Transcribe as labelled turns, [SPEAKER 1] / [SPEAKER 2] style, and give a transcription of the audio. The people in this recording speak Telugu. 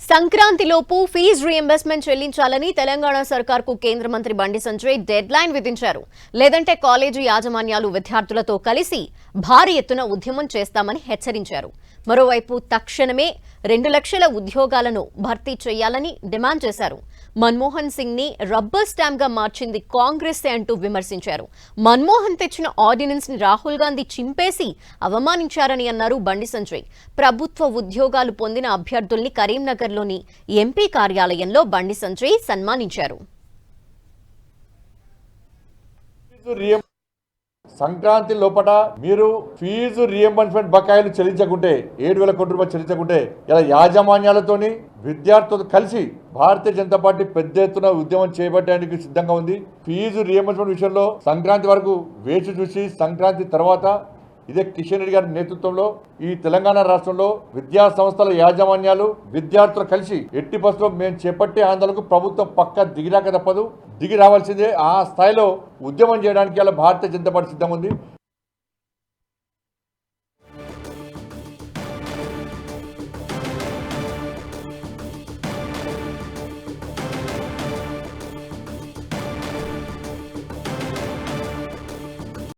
[SPEAKER 1] సంక్రాంతిలోపు ఫీజు రీయింబర్స్మెంట్ చెల్లించాలని తెలంగాణ సర్కార్కు కేంద్ర మంత్రి బండి సంజయ్ డెడ్ లైన్ విధించారు. లేదంటే కాలేజీ యాజమాన్యాలు విద్యార్థులతో కలిసి భారీ ఎత్తున ఉద్యమం చేస్తామని హెచ్చరించారు. మరోవైపు తక్షణమే 2 లక్షల ఉద్యోగాలను భర్తీ చేయాలని డిమాండ్ చేశారు. మన్మోహన్ సింగ్ ని రబ్బర్ స్టాంప్ గా మార్చింది కాంగ్రెసే అంటూ విమర్శించారు. మన్మోహన్ తెచ్చిన ఆర్డినెన్స్ ని రాహుల్ గాంధీ చింపేసి అవమానించారని అన్నారు బండి సంజయ్. ప్రభుత్వ ఉద్యోగాలు పొందిన అభ్యర్థుల్ని కరీంనగర్లోని ఎంపీ కార్యాలయంలో బండి సంజయ్ సన్మానించారు.
[SPEAKER 2] సంక్రాంతి లోపల మీరు ఫీజు రియంబర్స్మెంట్ బకాయిలు చెల్లించకుంటే 7,000 కోట్ల రూపాయలు చెల్లించకుంటే ఇలా యాజమాన్యాలతోని విద్యార్థులతో కలిసి భారతీయ జనతా పార్టీ పెద్ద ఎత్తున ఉద్యమం చేపట్టడానికి సిద్ధంగా ఉంది. ఫీజు రియంబర్స్మెంట్ విషయంలో సంక్రాంతి వరకు వేచి చూసి సంక్రాంతి తర్వాత ఇదే కిషన్ రెడ్డి గారి నేతృత్వంలో ఈ తెలంగాణ రాష్ట్రంలో విద్యా సంస్థల యాజమాన్యాలు విద్యార్థులు కలిసి ఎట్టి బస్సులో మేము చేపట్టే ఆందోళనకు ప్రభుత్వం పక్క దిగిరాక తప్పదు. దిగి రావాల్సిందే. ఆ స్థాయిలో ఉద్యమం చేయడానికి అలా భారతీయ జనతా పార్టీ సిద్ధంగా ఉంది.